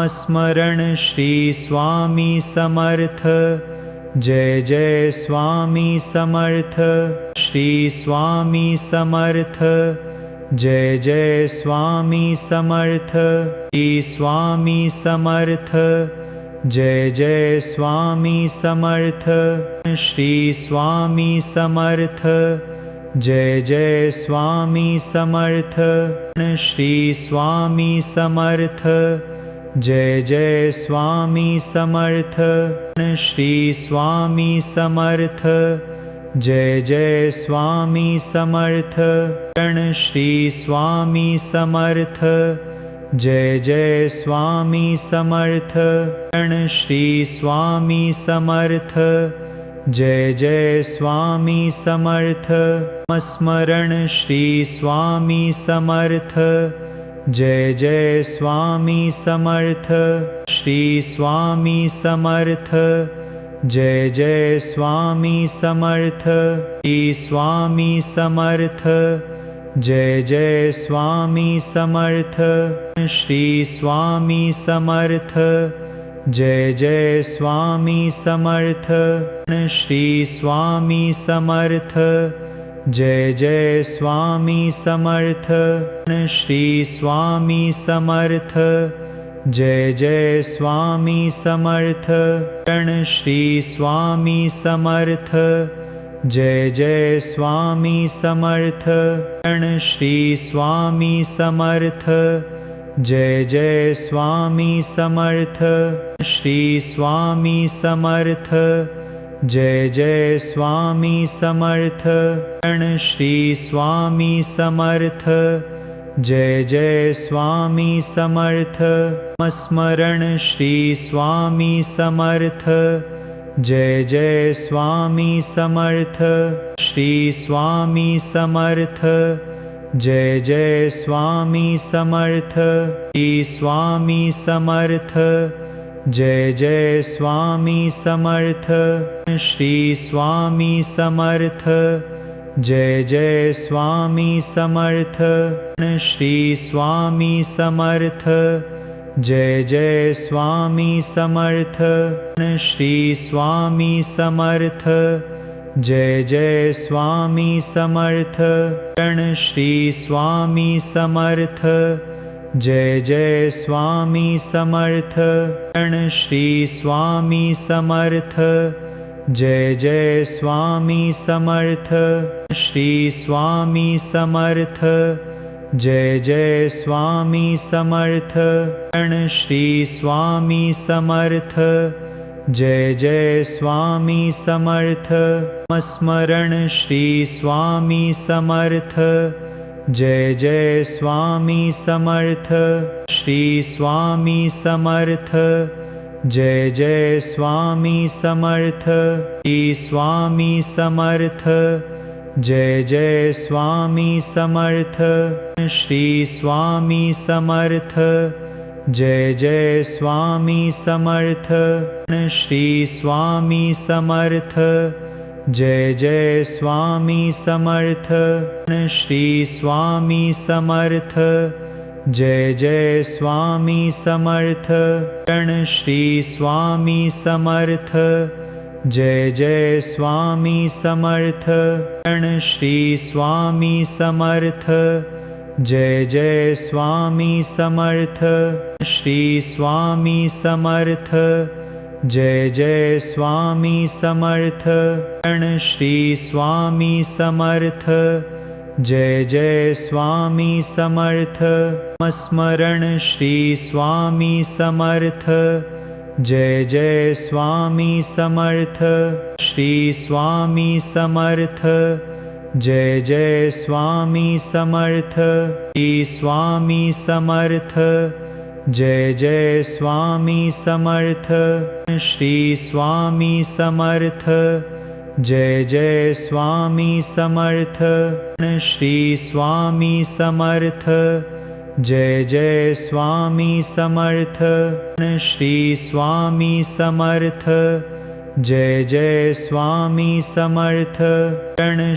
स्मरण श्री स्वामी समर्थ। जय जय स्वामी समर्थ। श्री स्वामी समर्थ। जय जय स्वामी समर्थ। श्री स्वामी समर्थ। जय जय स्वामी समर्थ। श्री स्वामी समर्थ। जय जय स्वामी समर्थ। श्री स्वामी समर्थ। जय जय स्वामी समर्थ। श्री स्वामी समर्थ। जय जय स्वामी समर्थ। श्री स्वामी समर्थ। जय जय स्वामी समर्थ। श्री स्वामी समर्थ। जय जय स्वामी समर्थ। स्मरण श्री स्वामी समर्थ। जय जय स्वामी समर्थ। श्री स्वामी समर्थ। जय जय स्वामी समर्थ। श्री स्वामी समर्थ। जय जय स्वामी समर्थ। श्री स्वामी समर्थ। जय जय स्वामी समर्थ। श्री स्वामी समर्थ। जय जय स्वामी समर्थ। श्री स्वामी समर्थ। जय जय स्वामी समर्थ। श्री स्वामी समर्थ। जय जय स्वामी समर्थ। श्री स्वामी समर्थ। जय जय स्वामी समर्थ। श्री स्वामी समर्थ। जय जय स्वामी समर्थ। श्री स्वामी समर्थ। जय जय स्वामी समर्थ। स्मरण श्री स्वामी समर्थ। जय जय स्वामी समर्थ। श्री स्वामी समर्थ। जय जय स्वामी समर्थ। श्री स्वामी समर्थ। जय जय स्वामी समर्थ। श्री स्वामी समर्थ। जय जय स्वामी समर्थ। श्री स्वामी समर्थ। जय जय स्वामी समर्थ। श्री स्वामी समर्थ। जय जय स्वामी समर्थ। श्री स्वामी समर्थ। जय जय स्वामी समर्थ। श्री स्वामी समर्थ। जय जय स्वामी समर्थ। श्री स्वामी समर्थ। जय जय स्वामी समर्थ। श्री स्वामी समर्थ। जय जय स्वामी समर्थ। स्मरण श्री स्वामी समर्थ। जय जय स्वामी समर्थ। श्री स्वामी समर्थ। जय जय स्वामी समर्थ। श्री स्वामी समर्थ। जय जय स्वामी समर्थ। श्री स्वामी समर्थ। जय जय स्वामी समर्थ। श्री स्वामी समर्थ। जय जय स्वामी समर्थ। श्री स्वामी समर्थ। जय जय स्वामी समर्थ। श्री स्वामी समर्थ। जय जय स्वामी समर्थ। श्री स्वामी समर्थ। जय जय स्वामी समर्थ। श्री स्वामी समर्थ। जय जय स्वामी समर्थ। श्री स्वामी समर्थ। जय जय स्वामी समर्थ। स्मरण श्री स्वामी समर्थ। जय जय स्वामी समर्थ। श्री स्वामी समर्थ। जय जय स्वामी समर्थ। श्री स्वामी समर्थ। जय जय स्वामी समर्थ। श्री स्वामी समर्थ। जय जय स्वामी समर्थ। श्री स्वामी समर्थ। जय जय स्वामी समर्थ। श्री स्वामी समर्थ। जय जय स्वामी समर्थ।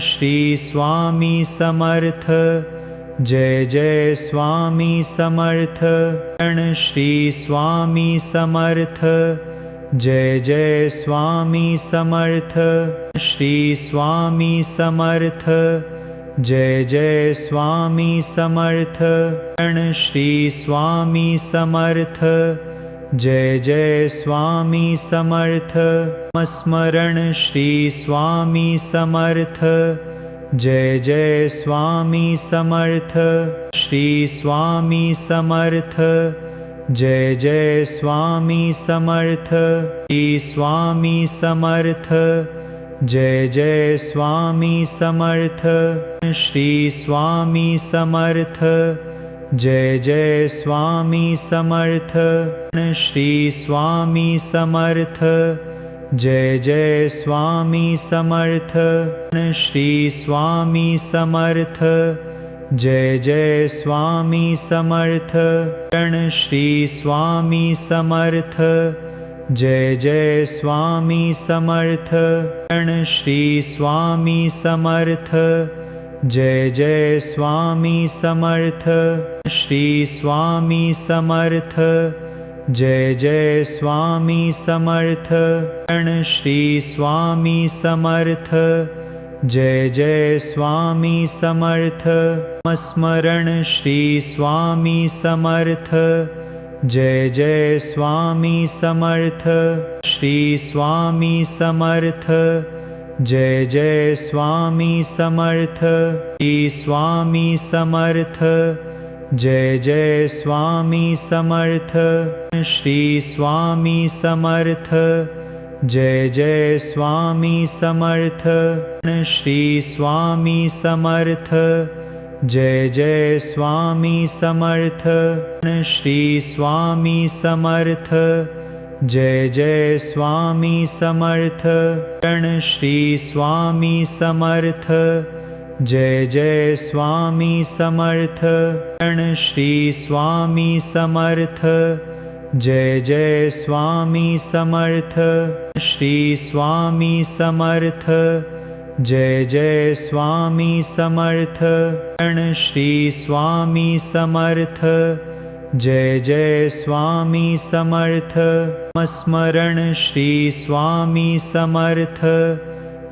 श्री स्वामी समर्थ। जय जय स्वामी समर्थ शरण श्री स्वामी समर्थ जय जय स्वामी समर्थ श्री स्वामी समर्थ जय जय स्वामी समर्थ शरण श्री स्वामी समर्थ जय जय स्वामी समर्थ स्मरण श्री स्वामी समर्थ जय जय स्वामी समर्थ श्री स्वामी समर्थ जय जय स्वामी समर्थ श्री स्वामी समर्थ जय जय स्वामी समर्थ श्री स्वामी समर्थ जय जय स्वामी समर्थ श्री स्वामी समर्थ जय जय स्वामी समर्थ श्री स्वामी समर्थ जय जय स्वामी समर्थ शरण श्री स्वामी समर्थ जय जय स्वामी समर्थ शरण श्री स्वामी समर्थ जय जय स्वामी समर्थ श्री स्वामी समर्थ जय जय स्वामी समर्थ शरण श्री स्वामी समर्थ जय जय स्वामी समर्थ स्मरण श्री स्वामी समर्थ जय जय स्वामी समर्थ श्री स्वामी समर्थ जय जय स्वामी समर्थ श्री स्वामी समर्थ जय जय स्वामी समर्थ श्री स्वामी समर्थ जय जय स्वामी समर्थ श्री स्वामी समर्थ जय जय स्वामी समर्थ श्री स्वामी समर्थ जय जय स्वामी समर्थ शरण श्री स्वामी समर्थ जय जय स्वामी समर्थ शरण श्री स्वामी समर्थ जय जय स्वामी समर्थ श्री स्वामी समर्थ जय जय स्वामी समर्थ शरण श्री स्वामी समर्थ जय जय स्वामी समर्थ स्मरण श्री स्वामी समर्थ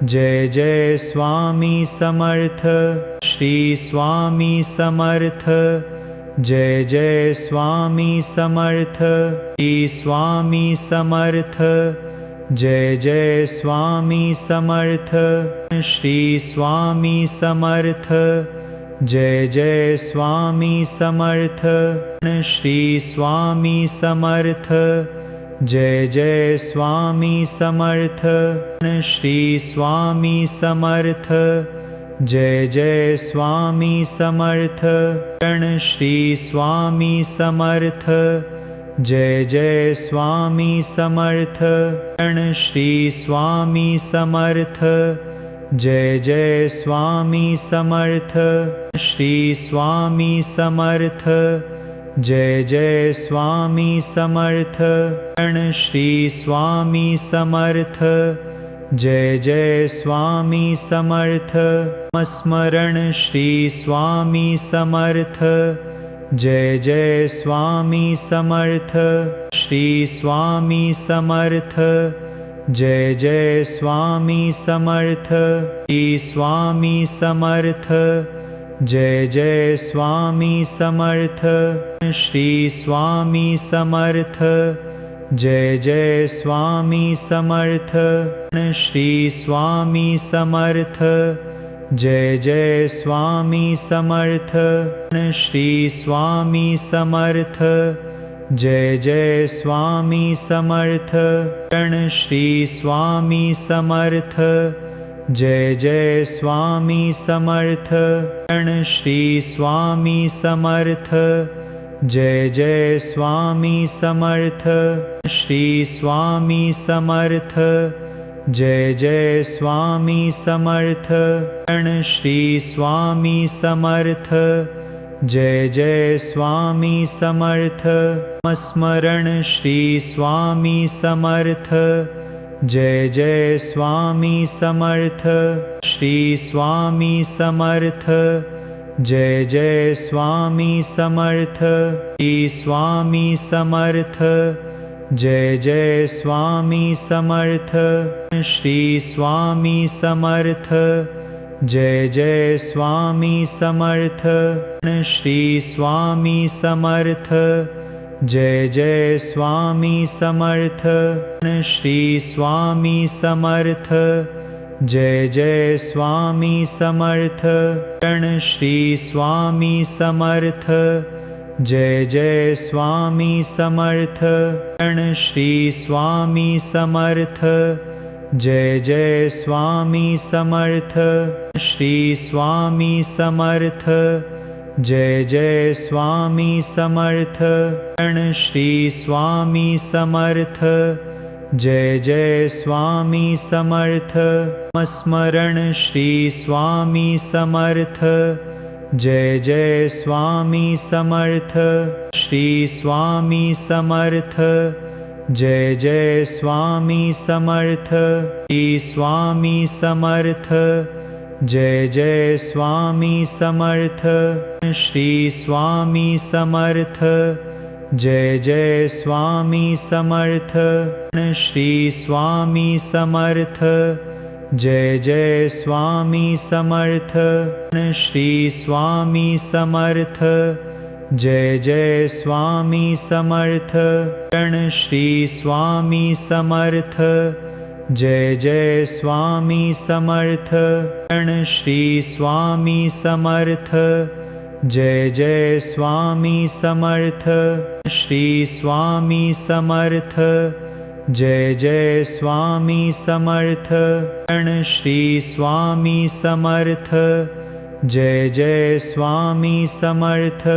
जय जय स्वामी समर्थ श्री स्वामी समर्थ जय जय स्वामी समर्थ श्री स्वामी समर्थ जय जय स्वामी समर्थ श्री स्वामी समर्थ जय जय स्वामी समर्थ श्री स्वामी समर्थ जय जय स्वामी समर्थ श्री स्वामी समर्थ जय जय स्वामी समर्थ शरण श्री स्वामी समर्थ जय जय स्वामी समर्थ शरण श्री स्वामी समर्थ जय जय स्वामी समर्थ श्री स्वामी समर्थ जय जय स्वामी समर्थ शरण श्री स्वामी समर्थ जय जय स्वामी समर्थ स्मरण श्री स्वामी समर्थ जय जय स्वामी समर्थ श्री स्वामी समर्थ जय जय स्वामी समर्थ श्री स्वामी समर्थ जय जय स्वामी समर्थ श्री स्वामी समर्थ जय जय स्वामी समर्थ श्री स्वामी समर्थ जय जय स्वामी समर्थ श्री स्वामी समर्थ जय जय स्वामी समर्थ शरण श्री स्वामी समर्थ जय जय स्वामी समर्थ शरण श्री स्वामी समर्थ जय जय स्वामी समर्थ श्री स्वामी समर्थ जय जय स्वामी समर्थ शरण श्री स्वामी समर्थ जय जय स्वामी समर्थ स्मरण श्री स्वामी समर्थ जय जय स्वामी समर्थ श्री स्वामी समर्थ जय जय स्वामी समर्थ श्री स्वामी समर्थ। जय जय स्वामी समर्थ श्री स्वामी समर्थ। जय जय स्वामी समर्थ श्री स्वामी समर्थ। जय जय स्वामी समर्थ श्री स्वामी समर्थ। जय जय स्वामी समर्थ श्री स्वामी समर्थ। जय जय स्वामी समर्थ श्री स्वामी समर्थ। जय जय स्वामी समर्थ श्री स्वामी समर्थ। जय जय स्वामी समर्थ श्री स्वामी समर्थ। जय जय स्वामी समर्थ स्मरण श्री स्वामी समर्थ। जय जय स्वामी समर्थ श्री स्वामी समर्थ। जय जय स्वामी समर्थ श्री स्वामी समर्थ। जय जय स्वामी समर्थ श्री स्वामी समर्थ। जय जय स्वामी समर्थ श्री स्वामी समर्थ। जय जय स्वामी समर्थ श्री स्वामी समर्थ। जय जय स्वामी समर्थ श्री स्वामी समर्थ। जय जय स्वामी समर्थ श्री स्वामी समर्थ। जय जय स्वामी समर्थ श्री स्वामी समर्थ। जय जय स्वामी समर्थ श्री स्वामी समर्थ। जय जय स्वामी समर्थ